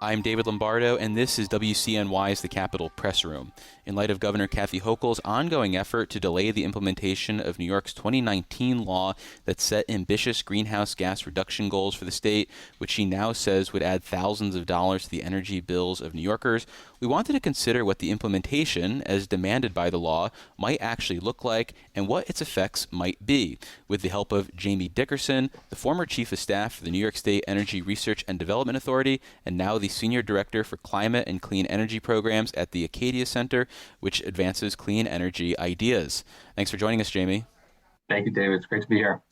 I'm David Lombardo, and this is WCNY's The Capitol Press Room. In light of Governor Kathy Hochul's ongoing effort to delay the implementation of New York's 2019 law that set ambitious greenhouse gas reduction goals for the state, which she now says would add thousands of dollars to the energy bills of New Yorkers, we wanted to consider what the implementation, as demanded by the law, might actually look like and what its effects might be. With the help of Jamie Dickerson, the former chief of staff for the New York State Energy Research and Development Authority, and now the Senior Director for Climate and Clean Energy Programs at the Acadia Center, which advances clean energy ideas. Thanks for joining us, Jamie. Thank you, David. It's great to be here.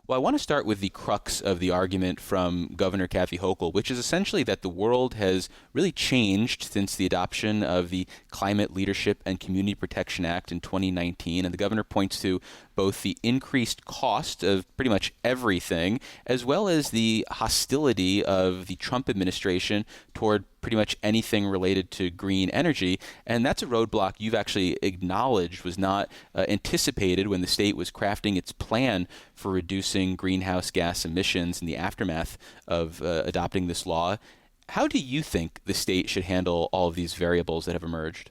Well, I want to start with the crux of the argument from Governor Kathy Hochul, which is essentially that the world has really changed since the adoption of the Climate Leadership and Community Protection Act in 2019. And the governor points to both the increased cost of pretty much everything, as well as the hostility of the Trump administration toward pretty much anything related to green energy. And that's a roadblock you've actually acknowledged was not anticipated when the state was crafting its plan for reducing greenhouse gas emissions in the aftermath of adopting this law. How do you think the state should handle all of these variables that have emerged?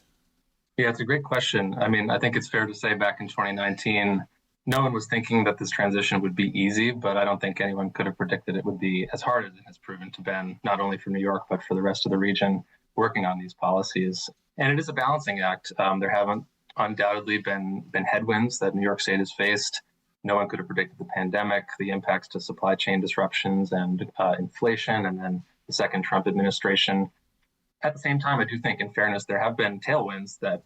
Yeah, it's a great question. I mean, I think it's fair to say back in 2019, no one was thinking that this transition would be easy, but I don't think anyone could have predicted it would be as hard as it has proven to be, not only for New York, but for the rest of the region working on these policies. And it is a balancing act. There haven't undoubtedly been headwinds that New York State has faced. No one could have predicted the pandemic, the impacts to supply chain disruptions and inflation, and then the second Trump administration. At the same time, I do think, in fairness, there have been tailwinds that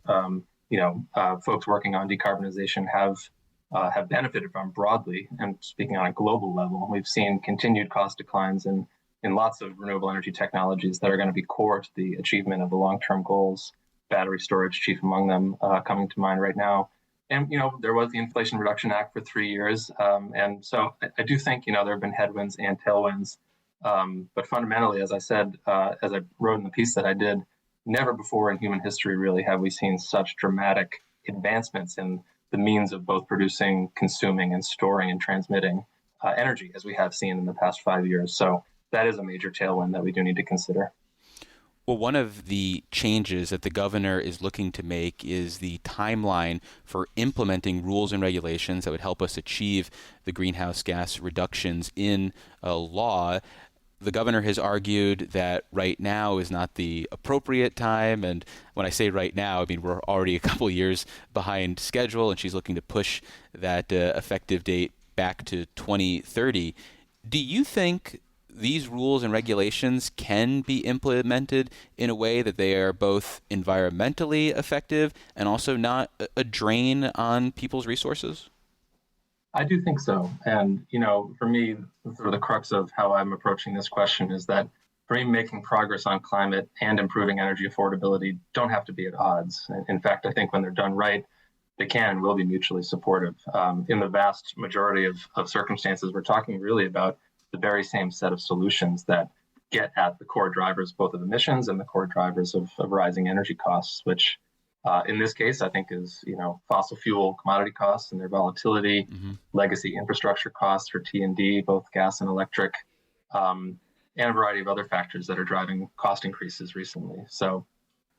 folks working on decarbonization have benefited from broadly. And speaking on a global level, we've seen continued cost declines in lots of renewable energy technologies that are going to be core to the achievement of the long-term goals. Battery storage, chief among them, coming to mind right now. And there was the Inflation Reduction Act for 3 years, and so I do think there have been headwinds and tailwinds. But fundamentally, as I said, as I wrote in the piece that I did, never before in human history really have we seen such dramatic advancements in the means of both producing, consuming, and storing and transmitting energy as we have seen in the past 5 years. So that is a major tailwind that we do need to consider. Well, one of the changes that the governor is looking to make is the timeline for implementing rules and regulations that would help us achieve the greenhouse gas reductions in a law. The governor has argued that right now is not the appropriate time. And when I say right now, I mean we're already a couple years behind schedule, and she's looking to push that effective date back to 2030. Do you think these rules and regulations can be implemented in a way that they are both environmentally effective and also not a drain on people's resources? I do think so. And, for me, sort of the crux of how I'm approaching this question is that for me, making progress on climate and improving energy affordability don't have to be at odds. In fact, I think when they're done right, they can and will be mutually supportive. In the vast majority of circumstances, we're talking really about the very same set of solutions that get at the core drivers, both of emissions and the core drivers of rising energy costs, which in this case, I think is, fossil fuel commodity costs and their volatility, legacy infrastructure costs for T&D, both gas and electric, and a variety of other factors that are driving cost increases recently. So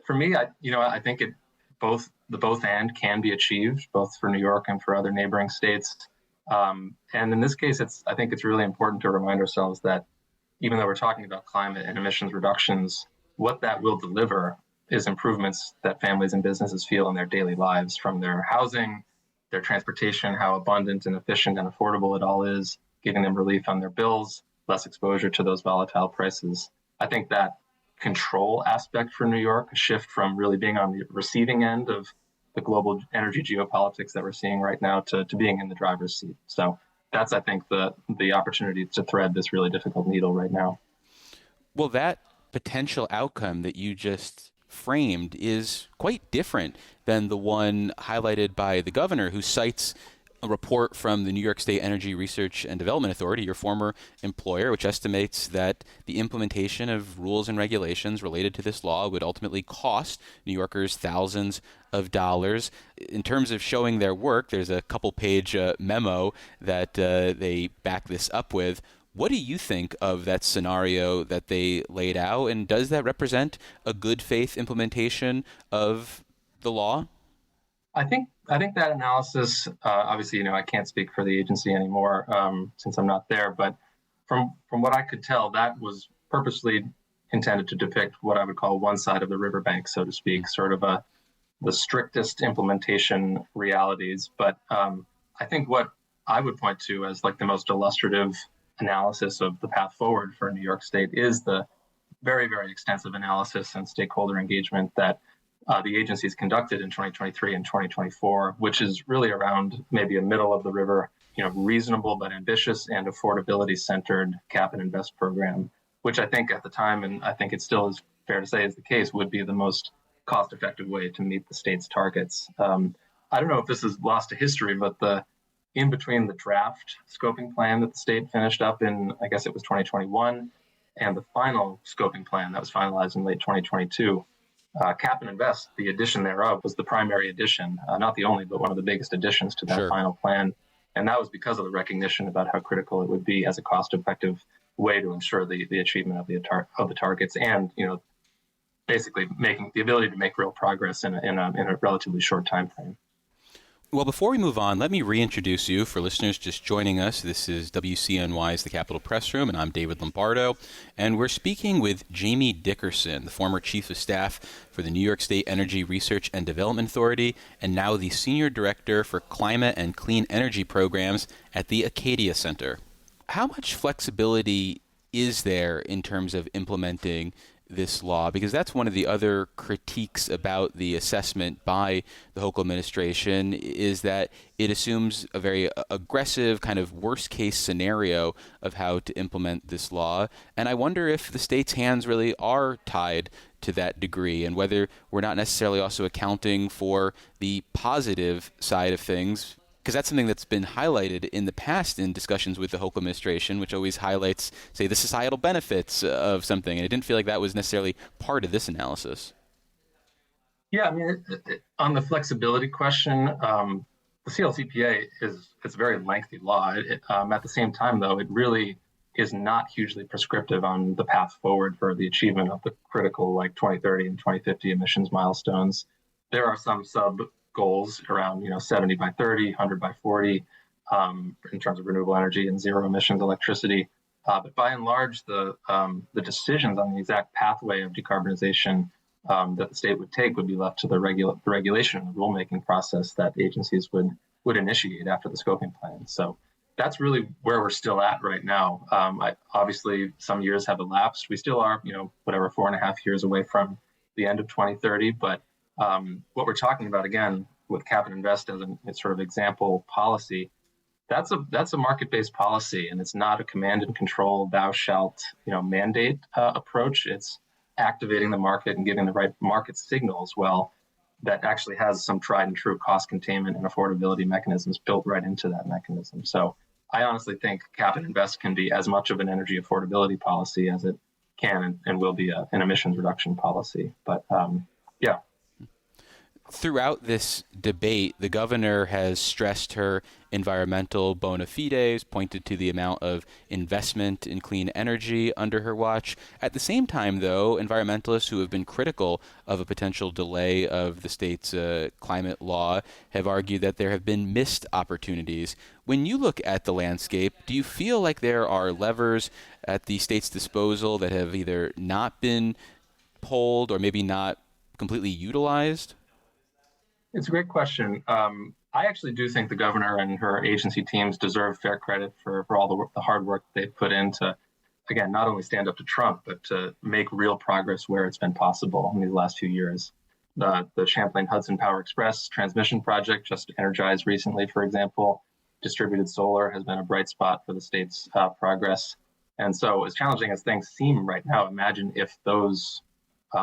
for me, I think both and can be achieved, both for New York and for other neighboring states. And in this case, I think it's really important to remind ourselves that even though we're talking about climate and emissions reductions, what that will deliver is improvements that families and businesses feel in their daily lives, from their housing, their transportation, how abundant and efficient and affordable it all is, giving them relief on their bills, less exposure to those volatile prices. I think that control aspect for New York, a shift from really being on the receiving end of the global energy geopolitics that we're seeing right now to being in the driver's seat. So that's, I think, the opportunity to thread this really difficult needle right now. Well, that potential outcome that you just framed is quite different than the one highlighted by the governor, who cites a report from the New York State Energy Research and Development Authority, your former employer, which estimates that the implementation of rules and regulations related to this law would ultimately cost New Yorkers thousands of dollars. In terms of showing their work, there's a couple-page memo that they back this up with. What do you think of that scenario that they laid out, and does that represent a good faith implementation of the law? I think that analysis, obviously, I can't speak for the agency anymore since I'm not there, but from what I could tell, that was purposely intended to depict what I would call one side of the riverbank, so to speak, sort of the strictest implementation realities. But I think what I would point to as like the most illustrative analysis of the path forward for New York State is the very, very extensive analysis and stakeholder engagement that the agencies conducted in 2023 and 2024, which is really around maybe a middle of the river, reasonable but ambitious and affordability-centered cap and invest program, which I think at the time, and I think it still is fair to say is the case, would be the most cost-effective way to meet the state's targets. I don't know if this is lost to history, but in between the draft scoping plan that the state finished up in, I guess it was 2021, and the final scoping plan that was finalized in late 2022, Cap and Invest, the addition thereof, was the primary addition, not the only, but one of the biggest additions to that final plan. And that was because of the recognition about how critical it would be as a cost-effective way to ensure the achievement of the targets, and basically making the ability to make real progress in a relatively short time frame. Well, before we move on, let me reintroduce you for listeners just joining us. This is WCNY's The Capitol Press Room, and I'm David Lombardo. And we're speaking with Jamie Dickerson, the former Chief of Staff for the New York State Energy Research and Development Authority, and now the Senior Director for Climate and Clean Energy Programs at the Acadia Center. How much flexibility is there in terms of implementing this law? Because that's one of the other critiques about the assessment by the Hochul administration, is that it assumes a very aggressive kind of worst case scenario of how to implement this law. And I wonder if the state's hands really are tied to that degree, and whether we're not necessarily also accounting for the positive side of things, because that's something that's been highlighted in the past in discussions with the Hochul administration, which always highlights, say, the societal benefits of something. And it didn't feel like that was necessarily part of this analysis. Yeah, I mean, on the flexibility question, the CLCPA it's a very lengthy law. At the same time, though, it really is not hugely prescriptive on the path forward for the achievement of the critical 2030 and 2050 emissions milestones. There are some sub goals around 70 by 30, 100 by 40 in terms of renewable energy and zero emissions electricity. But by and large, the decisions on the exact pathway of decarbonization that the state would take would be left to the regulation and the rulemaking process that agencies would initiate after the scoping plan. So that's really where we're still at right now. Obviously, some years have elapsed. We still are, 4.5 years away from the end of 2030, but what we're talking about, again, with Cap and Invest as a sort of example policy, that's a market-based policy, and it's not a command and control, thou shalt, mandate approach. It's activating the market and giving the right market signals. Well, that actually has some tried and true cost containment and affordability mechanisms built right into that mechanism. So I honestly think Cap and Invest can be as much of an energy affordability policy as it can and will be an emissions reduction policy. But yeah. Throughout this debate, the governor has stressed her environmental bona fides, pointed to the amount of investment in clean energy under her watch. At the same time, though, environmentalists who have been critical of a potential delay of the state's climate law have argued that there have been missed opportunities. When you look at the landscape, do you feel like there are levers at the state's disposal that have either not been pulled or maybe not completely utilized? It's a great question. I actually do think the governor and her agency teams deserve fair credit for all the hard work they've put in to, again, not only stand up to Trump, but to make real progress where it's been possible in these last few years. The Champlain Hudson Power Express transmission project, just energized recently, for example, distributed solar has been a bright spot for the state's progress. And so as challenging as things seem right now, imagine if those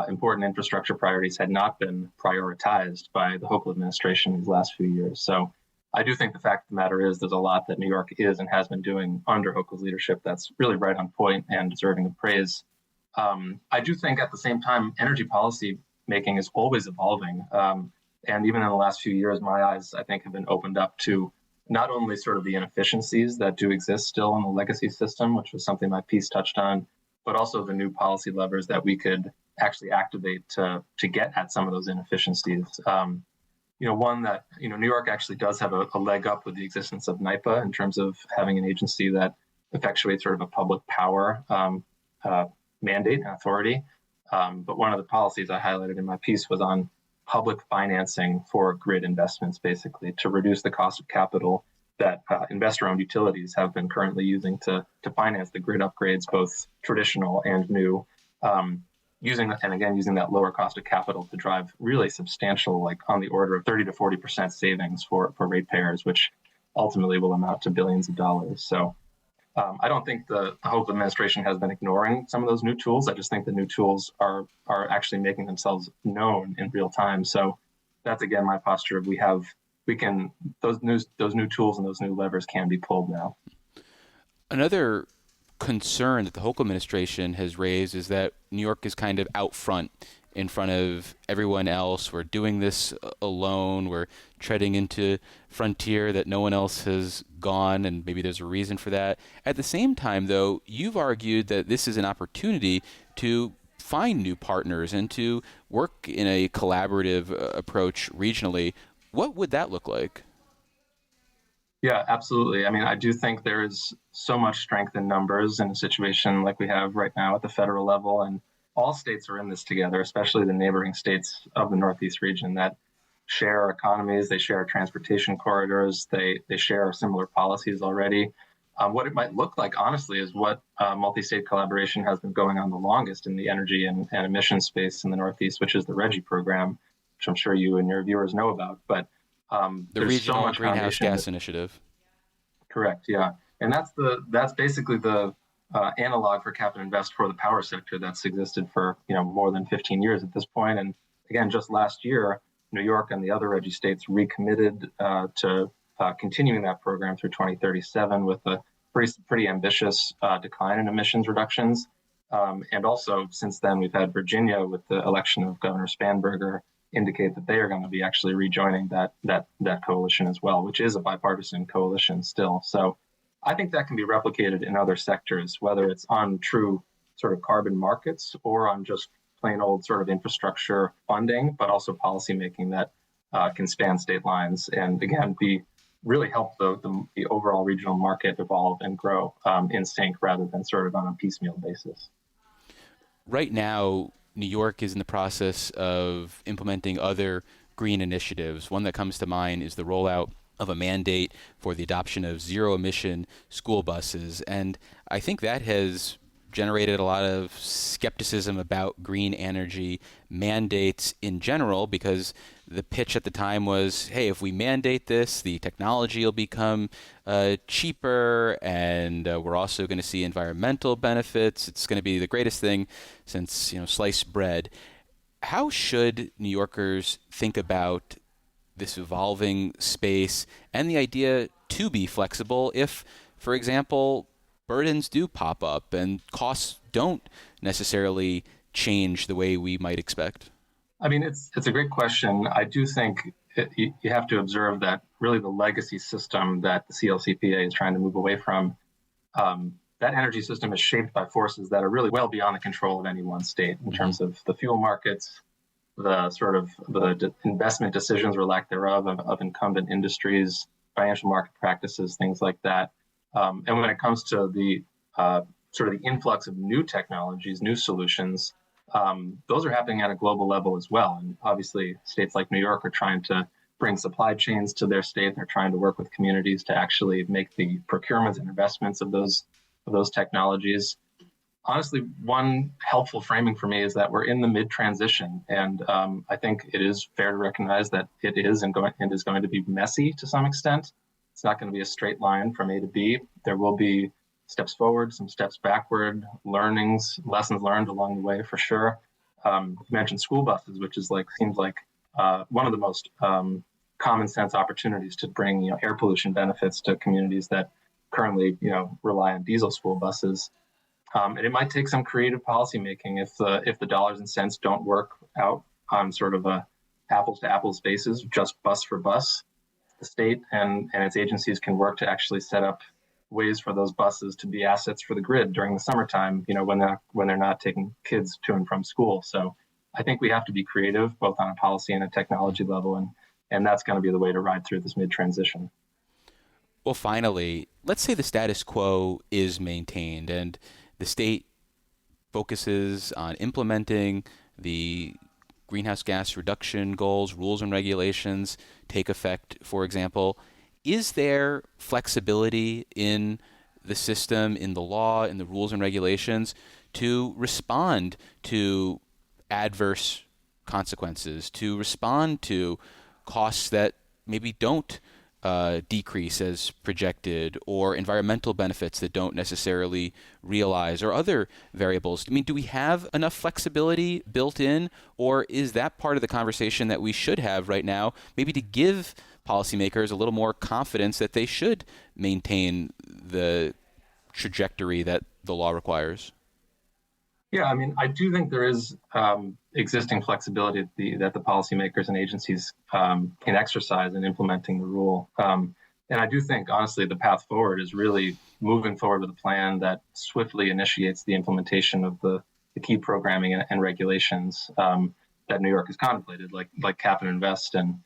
important infrastructure priorities had not been prioritized by the Hochul administration these last few years. So I do think the fact of the matter is there's a lot that New York is and has been doing under Hochul's leadership that's really right on point and deserving of praise. I do think at the same time, energy policy making is always evolving. And even in the last few years, my eyes, I think, have been opened up to not only sort of the inefficiencies that do exist still in the legacy system, which was something my piece touched on, but also the new policy levers that we could actually activate to get at some of those inefficiencies. One that, New York actually does have a leg up with the existence of NYPA in terms of having an agency that effectuates sort of a public power mandate and authority. But one of the policies I highlighted in my piece was on public financing for grid investments, basically, to reduce the cost of capital that investor-owned utilities have been currently using to finance the grid upgrades, both traditional and new, using that lower cost of capital to drive really substantial, like on the order of 30 to 40% savings for ratepayers, which ultimately will amount to billions of dollars. So I don't think the Hochul administration has been ignoring some of those new tools. I just think the new tools are actually making themselves known in real time. So that's, again, my posture. Those new tools and those new levers can be pulled now. Another concern that the Hochul administration has raised is that New York is kind of out front in front of everyone else. We're doing this alone. We're treading into frontier that no one else has gone, and maybe there's a reason for that. At the same time, though, you've argued that this is an opportunity to find new partners and to work in a collaborative approach regionally. What would that look like? Yeah, absolutely. I mean, I do think there is so much strength in numbers in a situation like we have right now at the federal level, and all states are in this together, especially the neighboring states of the Northeast region that share economies, they share transportation corridors, they share similar policies already. What it might look like, honestly, is what multi-state collaboration has been going on the longest in the energy and emissions space in the Northeast, which is the RGGI program, which I'm sure you and your viewers know about. But the Regional Greenhouse Gas Initiative. Correct, yeah. And that's basically the analog for Cap and Invest for the power sector that's existed for more than 15 years at this point. And again, just last year, New York and the other RGGI states recommitted to continuing that program through 2037 with a pretty ambitious decline in emissions reductions. And also, since then, we've had Virginia, with the election of Governor Spanberger, indicate that they are going to be actually rejoining that coalition as well, which is a bipartisan coalition still. So I think that can be replicated in other sectors, whether it's on true sort of carbon markets or on just plain old sort of infrastructure funding, but also policymaking that can span state lines and, again, really help the overall regional market evolve and grow in sync rather than sort of on a piecemeal basis. Right now, New York is in the process of implementing other green initiatives. One that comes to mind is the rollout of a mandate for the adoption of zero-emission school buses. And I think that has generated a lot of skepticism about green energy mandates in general, because the pitch at the time was, hey, if we mandate this, the technology will become cheaper, and we're also going to see environmental benefits. It's going to be the greatest thing since sliced bread. How should New Yorkers think about this evolving space and the idea to be flexible if, for example, burdens do pop up and costs don't necessarily change the way we might expect? I mean, it's a great question. I do think you have to observe that really the legacy system that the CLCPA is trying to move away from, that energy system is shaped by forces that are really well beyond the control of any one state in terms of the fuel markets, the sort of the investment decisions or lack thereof of incumbent industries, financial market practices, things like that. And when it comes to the sort of the influx of new technologies, new solutions, those are happening at a global level as well. And obviously, states like New York are trying to bring supply chains to their state. They're trying to work with communities to actually make the procurements and investments of those technologies. Honestly, one helpful framing for me is that we're in the mid-transition, and I think it is fair to recognize that it is and is going to be messy to some extent. It's not going to be a straight line from A to B. There will be steps forward, some steps backward, lessons learned along the way for sure. You mentioned school buses, which seems like one of the most common sense opportunities to bring air pollution benefits to communities that currently rely on diesel school buses. And it might take some creative policymaking if the dollars and cents don't work out on sort of a apples to apples basis, just bus for bus. the state and its agencies can work to actually set up ways for those buses to be assets for the grid during the summertime, when they're not taking kids to and from school. So I think we have to be creative, both on a policy and a technology level, and that's going to be the way to ride through this mid-transition. Well, finally, let's say the status quo is maintained and the state focuses on implementing the greenhouse gas reduction goals, rules and regulations take effect, for example. Is there flexibility in the system, in the law, in the rules and regulations to respond to adverse consequences, to respond to costs that maybe don't decrease as projected, or environmental benefits that don't necessarily realize, or other variables? I mean, do we have enough flexibility built in, or is that part of the conversation that we should have right now, maybe to give policymakers a little more confidence that they should maintain the trajectory that the law requires? Yeah, I mean, I do think there is existing flexibility that the policymakers and agencies can exercise in implementing the rule. And I do think, honestly, the path forward is really moving forward with a plan that swiftly initiates the implementation of the key programming and regulations that New York has contemplated, like Cap and Invest. And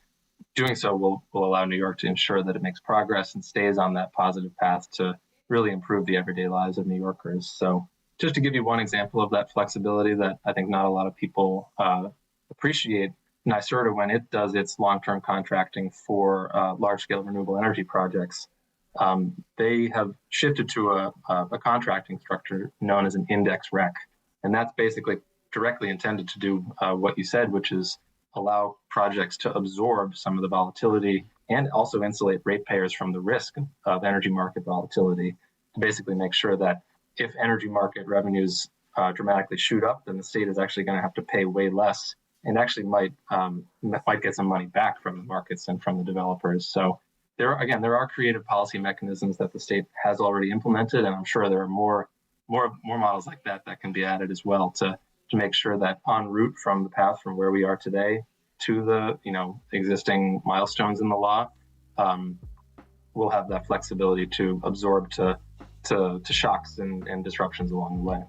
doing so will allow New York to ensure that it makes progress and stays on that positive path to really improve the everyday lives of New Yorkers. So just to give you one example of that flexibility that I think not a lot of people appreciate, NYSERDA, when it does its long-term contracting for large-scale renewable energy projects, they have shifted to a contracting structure known as an index rec. And that's basically directly intended to do what you said, which is allow projects to absorb some of the volatility and also insulate ratepayers from the risk of energy market volatility, to basically make sure that if energy market revenues dramatically shoot up, then the state is actually going to have to pay way less, and actually might get some money back from the markets and from the developers. So there are creative policy mechanisms that the state has already implemented, and I'm sure there are more models like that can be added as well to make sure that en route from the path from where we are today to the existing milestones in the law, we'll have that flexibility to absorb to shocks and disruptions along the way.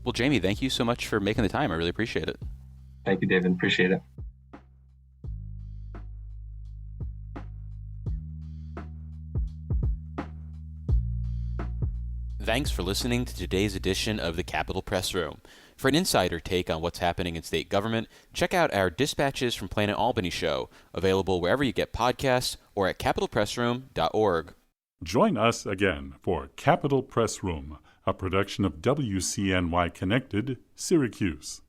Well, Jamie, thank you so much for making the time. I really appreciate it. Thank you, David. Appreciate it. Thanks for listening to today's edition of the Capitol Press Room. For an insider take on what's happening in state government, check out our Dispatches from Planet Albany show, available wherever you get podcasts or at capitolpressroom.org. Join us again for Capitol Press Room, a production of WCNY Connected, Syracuse.